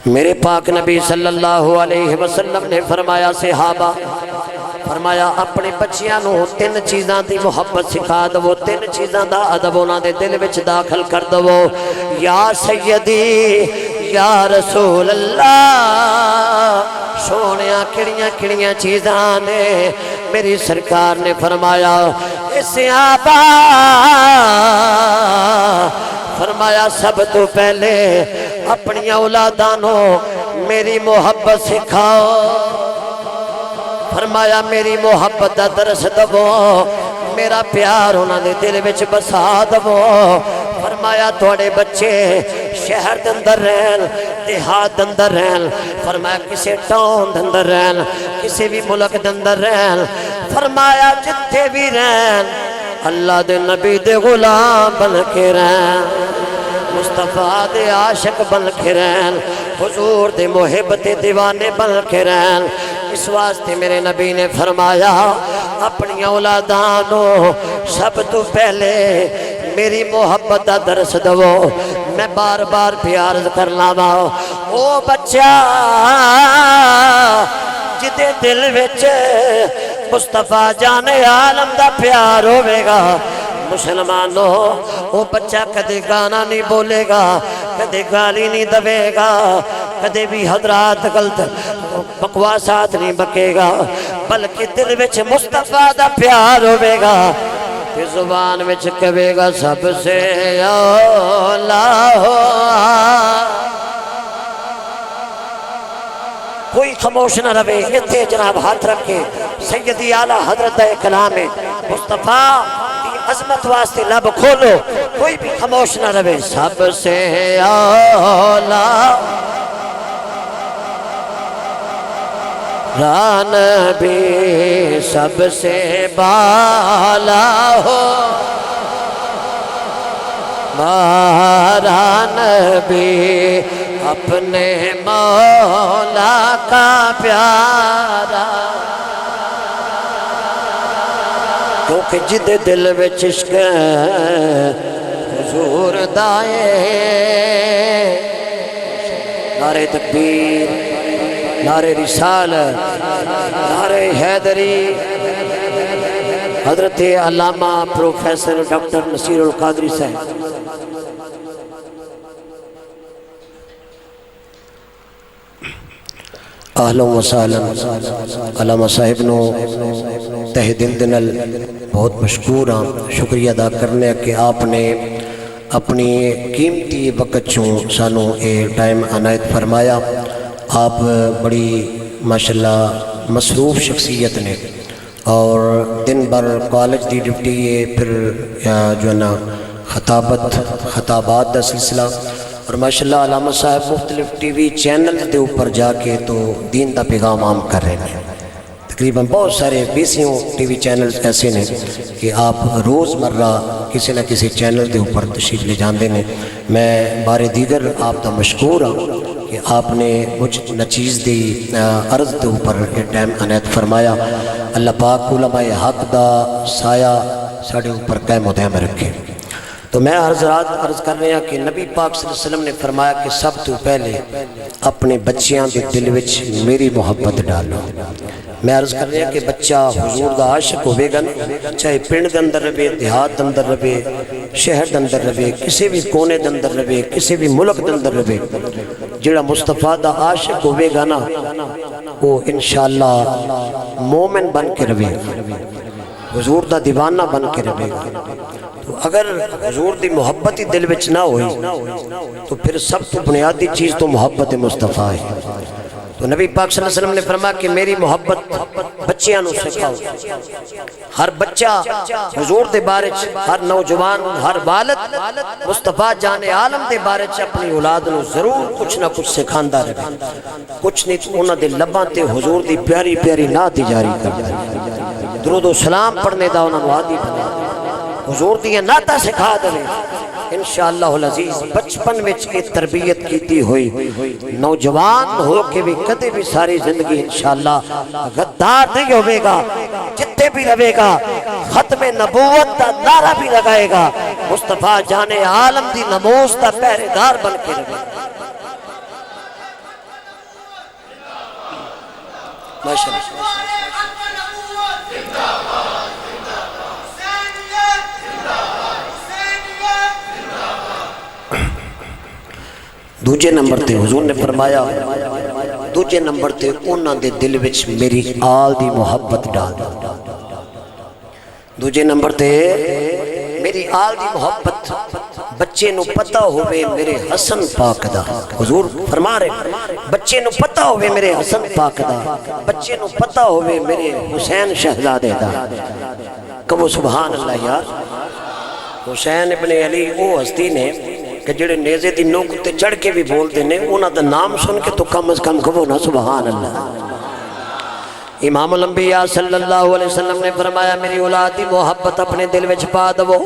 میرے پاک نبی صلی اللہ علیہ وسلم نے فرمایا صحابہ فرمایا اپنے بچیاں نو تین چیزاں دی محبت سکھا دو تین چیزاں دا ادب انہاں دے دل وچ داخل کر دو یا سیدی یا رسول اللہ سونیاں کڑیاں کڑیاں چیزاں نے میری سرکار نے فرمایا صحابہ فرمایا سب تو پہلے اپنی اولادانو میری محبت سکھاؤ فرمایا میری محبت دا درس دو میرا پیار انہاں دے دل وچ بسا دو فرمایا تھوڑے بچے شہر دندر رہن دیہات دندر رہن فرمایا کسے ٹاؤن دندر رہن کسی بھی ملک دندر رہن فرمایا جتے بھی رہن اللہ دے نبی دے غلام بن کے رہن مصطفیٰ دے عاشق بن کے رہن حضور دے محب دے دیوانے بن کے رہن اس واسطے میرے نبی نے فرمایا اپنی اولادانو سب تو پہلے میری محبت دا درس دو میں بار بار بھی عرض کرنا وا او بچہ جدے دل وچ مصطفیٰ جان عالم دا پیار ہوے گا مسلمانوں وہ بچہ کدے گانا نہیں بولے گا کدے گالی نہیں دوے گا کدے بھی حضرات غلط بکواسات نہیں بکے گا بلکہ دل وچ مصطفیٰ دا پیار ہوے گا کہ زبان وچ کہے گا سب سے اولا ہو کوئی خاموش نہ رہے اتھے جناب ہاتھ رکھے سیدی اعلیٰ حضرت کلام مصطفیٰ کی عظمت واسطے لب کھولو کوئی بھی خاموش نہ رہے سب سے اولا نبی سب سے بالا ہو مارا نبی اپنے مولا کا پیارا کیونکہ جد دل وچ عشق حضور دائے نعرہ تکبیر نعرہ رسالت نعرہ حیدری حضرت علامہ پروفیسر ڈاکٹر نصیر القادری صاحب اہلا و سہلا علامہ صاحب نو تہ دل دنل بہت مشکور ہاں، شکریہ ادا کرنے کہ آپ نے اپنی قیمتی وقت چوں سانو اے ٹائم عنایت فرمایا۔ آپ بڑی ماشاءاللہ مصروف شخصیت نے اور دن بھر کالج دی ڈیوٹی ہے، پھر جو ہے نا خطابات دا سلسلہ، اور ماشاءاللہ علامہ صاحب مختلف ٹی وی چینل دے اوپر جا کے تو دین دا پیغام عام کر رہے ہیں۔ تقریباً بہت سارے بیسیوں ٹی وی چینل ایسے نے کہ آپ روز مرہ کسی نہ کسی چینل دے اوپر تشریف لے جاندے نے۔ میں بار دیگر آپ دا مشکور ہوں کہ آپ نے مجھ نچیز دی عرض دے اوپر یہ ٹائم عنایت فرمایا۔ اللہ پاک علماء حق دا سایہ ساڑھے اوپر قائم و دائم رکھے۔ تو میں حضرات عرض کر رہے ہیں کہ نبی پاک صلی اللہ علیہ وسلم نے فرمایا کہ سب تو پہلے اپنے بچیاں دے دل وچ میری محبت ڈالو۔ میں عرض کر رہے ہیں کہ بچہ حضور دا عاشق ہوئے گا نا، چاہے پنڈ دے اندر رہے، دیہات دے اندر رہے، شہر دے اندر رہے، کسی بھی کونے دے اندر رہے، کسی بھی ملک دے اندر رہے، جڑا مصطفیٰ دا عاشق ہوئے گا نا وہ انشاءاللہ مومن بن کے رہے گا، حضور دا دیوانہ بن کے رہے گا۔ تو اگر حضور دی محبت ہی دل وچ نہ ہوئی تو پھر سب تو بنیادی چیز تو محبت مصطفیٰ ہے۔ تو نبی پاک صلی اللہ علیہ وسلم نے فرمایا کہ میری محبت بچیاں نو سکھاؤ۔ ہر بچہ حضور دے بارے چ، ہر نوجوان، ہر والد مصطفیٰ جان عالم دے بارے چ اپنی اولاد نو ضرور کچھ نہ کچھ سکھاندا رہے، کچھ نہیں تو انہاں دے لباں تے حضور دی پیاری پیاری نعت جاری کردا، درود و سلام پڑھنے دا انہاں نو عادی بنا، حضور دی نعتاں سکھا دے۔ انشاءاللہ العزیز بچپن وچ کی تربیت کیتی ہوئی نوجوان ہو کے بھی کدے بھی ساری زندگی انشاءاللہ غدار نہیں ہوئے گا، جتے بھی رہے گا ختم نبوت دا نعرہ بھی لگائے گا، مصطفیٰ جان عالم دی نموز دا پہرے دار بن کے رہے گا۔ ماشاءاللہ دوجے نمبر تے حضور نے فرمایا، دوجے نمبر تے انہاں دے دل وچ میری آل دی محبت ڈال۔ دوجے نمبر تے میری آل دی محبت، بچے نو پتہ ہوئے میرے حسن پاک دا، حضور فرما رہے بچے نو پتہ ہوئے میرے حسن پاک دا، بچے نو پتہ ہوئے میرے حسین شہزادے دا۔ کہو سبحان اللہ یار۔ حسین ابن علی وہ ہستی نے کہ جڑے نیزے دی نوک تے چڑھ کے بھی بول دینے، انہاں دا نام سن کے تو کم از کم کہو نا سبحان اللہ۔ امام الانبیاء صلی اللہ علیہ وسلم نے فرمایا میری اولاد دی محبت اپنے دل وچ پا دو،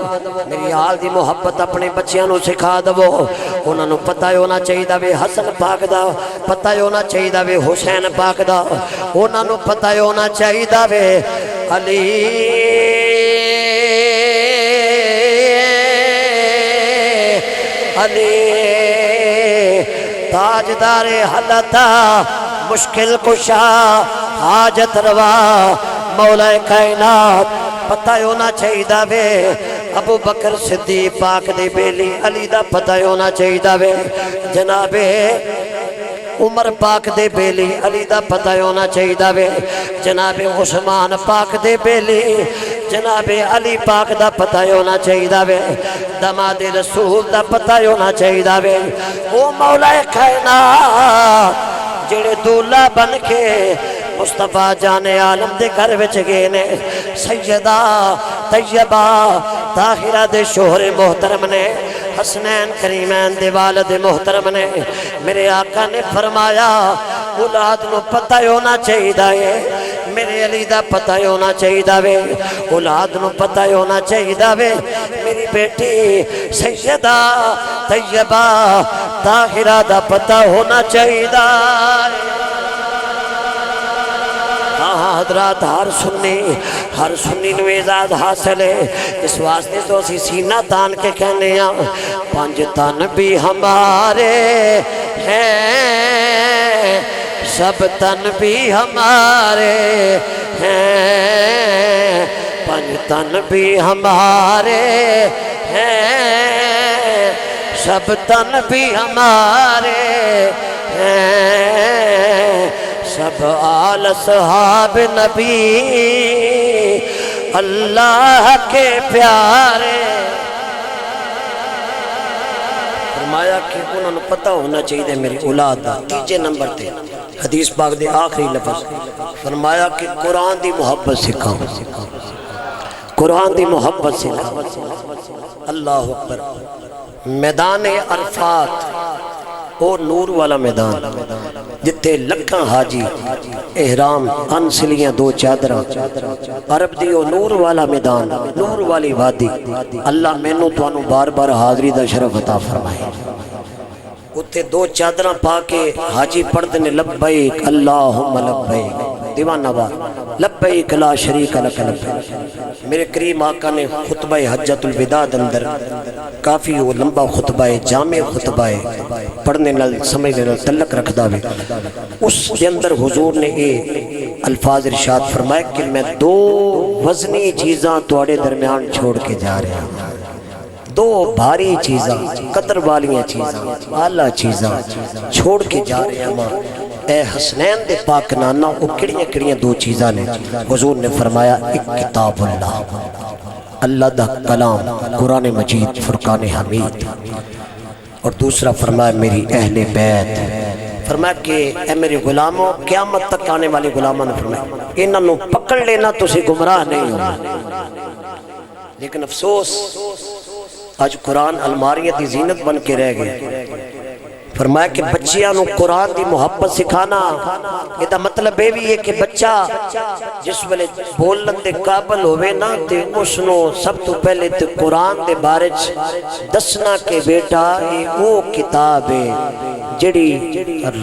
میری آل دی محبت اپنے بچیاں نو سکھا دو، انہاں نو پتہ ہونا چاہیے وے حسن پاک دا، پتہ ہونا چاہیے وے حسین پاک دا، انہاں نو پتہ ہونا چاہیے وے علی علی تاجدار حالتا، مشکل کشا، حاجت روا، مولا کائنات، پتہ ہونا چاہیے وے ابو بکر صدیق پاک دے بیلی علی دا، پتہ ہونا چاہیے وے جناب عمر پاک دے بیلی علی دا، پتہ ہونا چاہیے وے جناب عثمان پاک دے بیلی جناب علی پاک دا، پتہ ہونا چاہیے وے داماد رسول دا، پتہ ہونا چاہیے وے او مولا کائنات جڑے دولہ بن کے مصطفیٰ جان عالم دے گھر وچ گئے نے، سیدہ طیبہ طاہرہ دے شوہر محترم نے، حسنین کریمین دے والد محترم نے، میرے آقا نے فرمایا اولاد نو پتہ ہونا چاہیے، میرے علی دا پتہ ہونا چاہیے وے، اولاد نو پتہ ہونا چاہیے وے میری بیٹی سیدہ طیبہ طاہرہ دا پتہ ہونا چاہیے۔ حضرات ہر سنی نو اعزاز حاصل ہے، اس واسطے تو اسی سینہ تان کے کہنے ہیں پانچ تن بھی ہمارے ہیں، سب تن بھی ہمارے ہیں، پانچ تن بھی ہمارے ہیں، سب تن بھی ہمارے ہیں، سب آل اصحاب نبی اللہ کے پیارے. فرمایا کہ انہوں نے پتہ ہونا چاہیے میری اولاد دا. تیجے نمبر تے حدیث پاک دے آخری لفظ فرمایا کہ قرآن دی محبت سکھاؤ، قرآن دی محبت سکھاؤ. اللہ اکبر. میدان عرفات وہ نور والا میدان جتے لکھاں حاجی احرام انسلیاں دو چادراں عرب دی وہ نور والا میدان، نور والی وادی. اللہ مینوں تانوں بار بار حاضری دا شرف عطا فرمائے. اتھے دو چادراں پا کے حاجی پڑھتے نے لبیک اللہم لبیک دیوانہ بار لبیک لا شریک لک لبیک. میرے کریم آقا نے خطبہ حجت الوداع اندر کافی وہ لمبا خطبہ جامع خطبہ پڑھنے نال سمجھنے نال تعلق رکھدا وے. اس کے اندر حضور نے یہ الفاظ ارشاد فرمایا کہ میں دو وزنی چیزاں تواڈے درمیان چھوڑ کے جا رہا ہوں. دو بھاری چیزاں قدر والیاں چیزاں اعلیٰ چیزاں چھوڑ کے جا رہے ہیں. اے حسنین دے پاک نانا وہ کڑیاں کڑیاں دو چیزاں نے. حضور نے فرمایا ایک کتاب اللہ، اللہ دا کلام قرآن مجید فرقان حمید، اور دوسرا فرمایا میری اہل بیت. فرمایا کہ اے میرے غلاموں قیامت تک آنے والے غلاموں نے فرمایا انہوں پکڑ لینا تسی گمراہ نہیں ہو. لیکن افسوس آج قرآن الماریاں دی زینت بن کے رہ گئے. فرمایا کہ بچیاں نو قرآن دی محبت سکھانا یہ دا مطلب یہ بھی ہے کہ بچہ جس ویلے بولن دے قابل ہوئے نا تے اس نو سب تو پہلے تے قرآن دے بارے دسنا کہ بیٹا یہ وہ کتاب ہے جڑی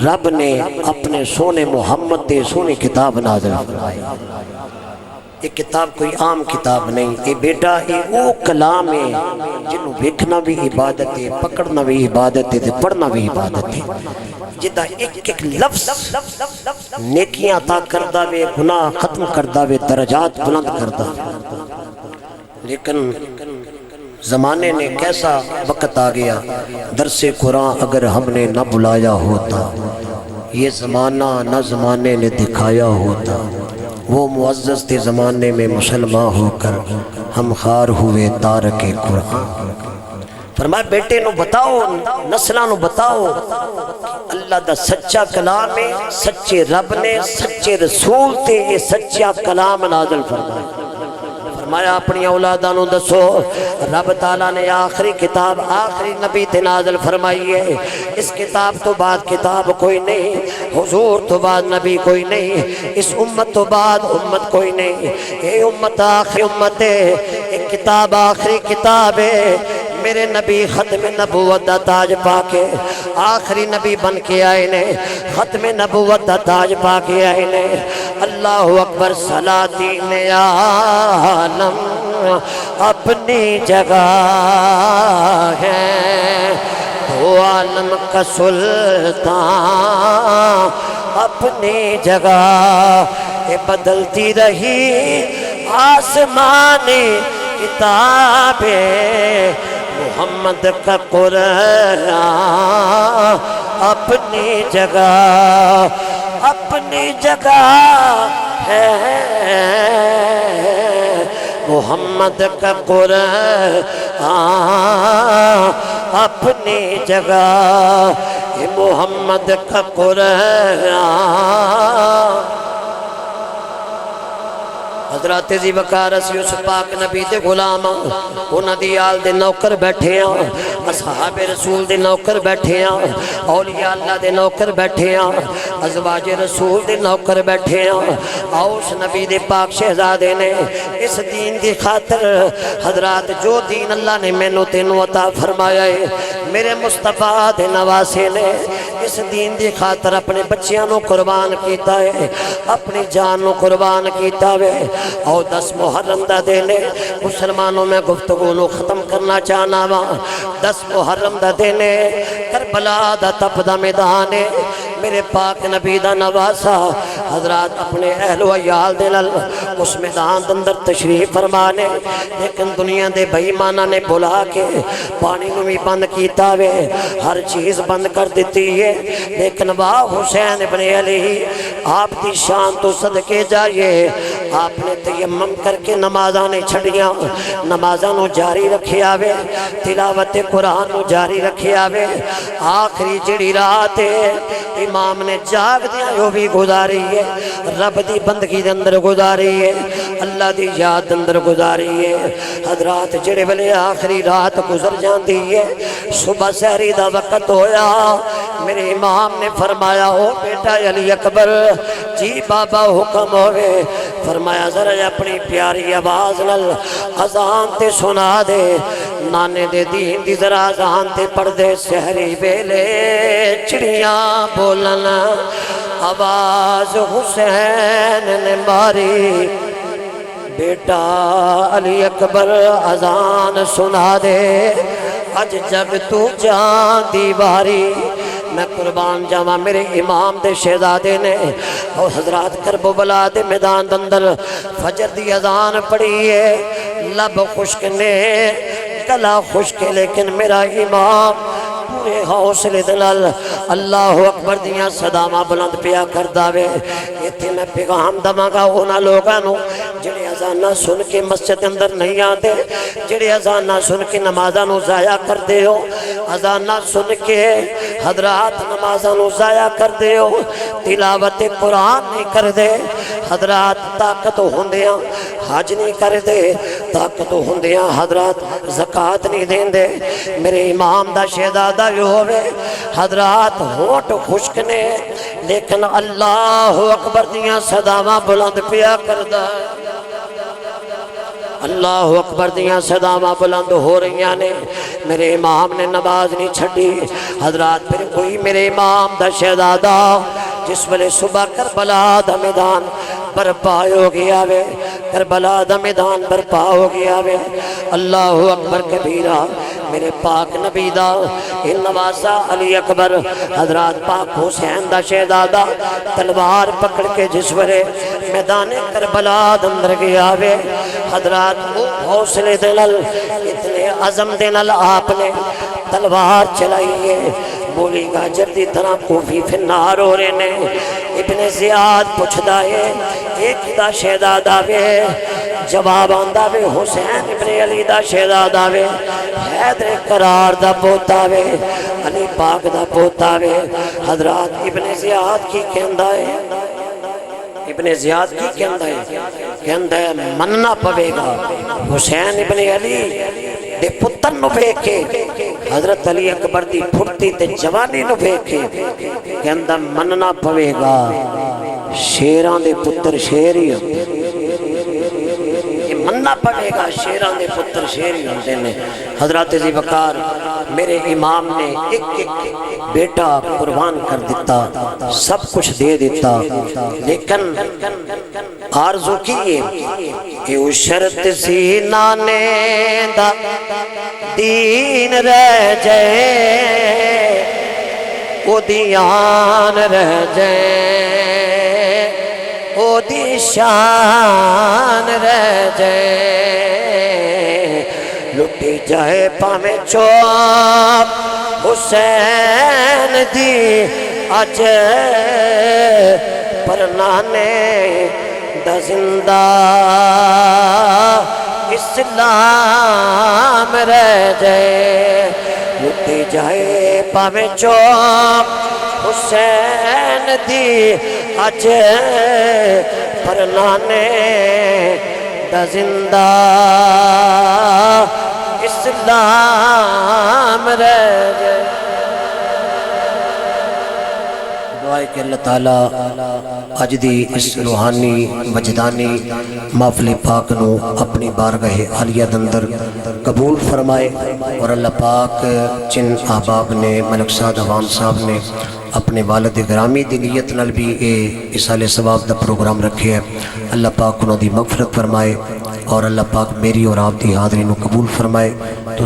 رب نے اپنے سونے محمد دے سونے کتاب نازل فرمائی. یہ کتاب کوئی عام کتاب نہیں. یہ بیٹا یہ وہ کلام ہے جنہوں دیکھنا بھی عبادت ہے، پکڑنا بھی عبادت ہے، پڑھنا بھی عبادت ہے. جدہ ایک ایک لفظ نیکیاں عطا کردہ وے، گناہ ختم کردہ وے، درجات بلند کردہ. لیکن زمانے نے کیسا وقت آ گیا. درس قرآن اگر ہم نے نہ بلایا ہوتا، یہ زمانہ نہ زمانے نے دکھایا ہوتا، وہ معزز تھے زمانے میں مسلمان ہو کر ہم خار ہوئے تارک قرآن. فرمایا بیٹے نو بتاؤ، نسلہ نو بتاؤ اللہ دا سچا کلام ہے، سچے رب نے سچے رسول تے یہ سچا کلام نازل فرمایا. فرمایا اپنی اولادانوں دسو رب تعالیٰ نے آخری کتاب آخری نبی تے نازل فرمائی ہے. اس کتاب تو بعد کتاب کوئی نہیں، حضور تو بعد نبی کوئی نہیں، اس امت تو بعد امت کوئی نہیں. یہ امت آخری امت ہے، ایک کتاب آخری کتاب ہے. میرے نبی ختم نبوت دا تاج پا کے آخری نبی بن کے آئے نے، ختم نبوت دا تاج پا کے آئے نے. اللہ اکبر. سلاطین عالم اپنی جگہ ہے، دو عالم کا سلطان اپنی جگہ. یہ بدلتی رہی آسمانی کتابیں، محمد کا قرآن اپنی جگہ ہے. محمد کا قرآن اپنی جگہ، محمد کا قرآن. حضرات ذی وقار اس پاک نبی دے غلام انہاں دی آل دے نوکر بیٹھے ہیں، اصحاب رسول دے نوکر بیٹھے ہیں، اولیاء اللہ دے نوکر بیٹھے ہیں، ازواج رسول دے نوکر بیٹھے ہیں. آؤ اس نبی دے پاک شہزادے نے اس دین دی خاطر حضرات جو دین اللہ نے مینوں تینوں عطا فرمایا ہے، میرے مصطفیٰ دے نواسے نے اس دین دی خاطر اپنے بچیاں نو قربان کیتا ہے، اپنی جان نو قربان کیتا ہے. اور 10 محرم دا دن ہے، مسلمانوں میں گفتگو نو ختم کرنا چاہنا وا. 10 محرم دا دن ہے، کربلا دا تپ دا میدان ہے. میرے پاک نبی دا نواسا حضرات اپنے اہل و عیال دے نال اس میدان اندر تشریف فرمانے، لیکن دنیا دے بے ایماناں نے بلا کے پانی نو بھی بند کیتا وے، ہر چیز بند کر دیتی ہے. لیکن واہ حسین ابن علی آپ دی شان تو صدقے جائیے آپ نے تیمم کر کے نمازاں نے چھڑیاں نمازاں نو جاری رکھے آوے تلاوت قرآن نو جاری رکھے آوے آخری جڑی رات ہے امام نے جاگ دیا جو بھی گزاری ہے رب دی بندگی دے اندر گزاری ہے اللہ دی یاد اندر گزاری ہے حضرات جڑے بلے آخری رات گزر جاندی ہے صبح سحری دا وقت ہویا میرے امام نے فرمایا ہو بیٹا علی اکبر جی بابا حکم ہوئے فرمایا ذرا اپنی پیاری آواز نل اذان تے سنا دے نانے دے دین دی ذرا اذان تے پڑھ دے سحری بیلے چڑیاں بولن آواز حسین نے ماری بیٹا علی اکبر اذان سنا دے اج جگ تو جان دیواری میں قربان جاواں میرے امام دے شہزادے نے اور حضرات کربلا دے میدان اندر فجر دی اذان پڑھی ہے لب خشک نے گلا خشک لیکن میرا امام پورے حوصلے دلال اللہ اکبر دیاں صدامہ بلند پیا کر داوے ایتھے میں پیغام دماں گا اونا لوگانو جڑے اذانہ سن کے مسجد اندر نہیں آتے جڑے اذانہ سن کے نمازاں نو ضائع کر دے ہو اذانہ سن کے حضرات نمازاں نو ضائع کر دے ہو تلاوت قرآن نہیں کر دے حضرات طاقت ہوندیاں حج نہیں کر دے طاقت ہوندیاں حضرات زکاة نہیں دین دے میرے امام دا شہزادہ جو ہوئے حضرات ہوٹ خشک نے لیکن اللہ اکبر دیاں صداواں بلند پیا کردہ اللہ اکبر دیاں صداواں بلند ہو رہیاں نے میرے امام نے نماز نہیں چھڑی حضرات پھر کوئی میرے امام دا شہزادہ جس ویلے صبح کربلا دا میدان برپا ہو گیا وے کربلا دا میدان برپا ہو گیا وے اللہ اکبر کبیرہ میرے پاک نبی دا نواسا علی اکبر حضرات پاک حسین دا شہزادہ تلوار پکڑ کے جس ویلے میدان کربلا اندر گیا وے حضرات حوصلے دلال اتنے عزم دلال آپ نے تلوار چلائی ہے بولی گا جردی طرح کوفی فنار ہو رہے نے ابن زیاد پوچھدا ہے ایک دا شہزادہ وے جواب آندہ وے حسین ابن علی دا شہزادہ وے حیدر قرار دا پوتا وے علی پاک دا پوتا وے حضرات ابن زیاد کی کہندہ ہے ابن زیاد کی کہندہ ہے مننا پوے گا حسین ابن علی دے پتر نو بھیکے حضرت علی اکبر دی پھرتی تے جوانی نو بھیکے کہندہ مننا پوے گا شیران دے پتر شیری مننا پڑے گا شیران دے پتر شیری ہوندے نے حضرت ذی وقار میرے امام نے ایک ایک بیٹا قربان کر دیتا سب کچھ دے دیتا لیکن آرزو کیے کہ وہ شرط سی نانے دا دین رہ جائے وہ دیان رہ جائے وہ دی شان رہ جائے لٹی جائے پامیں چوک حسین دی اج پر نانے دا زندہ اسلام رہ جائے لٹی جائے پامیں چوک حسین دی اج پر نانے دا زندہ اسلام رہ جائے دعائے کہ اللہ تعالیٰ اج دی اس روحانی وجدانی محفل پاک نو اپنی بارگاہ عالیہ دندر قبول فرمائے اور اللہ پاک جن احباب نے ملک سعد عوام صاحب نے اپنے والد گرامی دی نیت نال بھی اصال ثواب دا پروگرام رکھے ہے اللہ پاک انہوں دی مغفرت فرمائے اور اللہ پاک میری اور آپ دی حاضری نو قبول فرمائے تو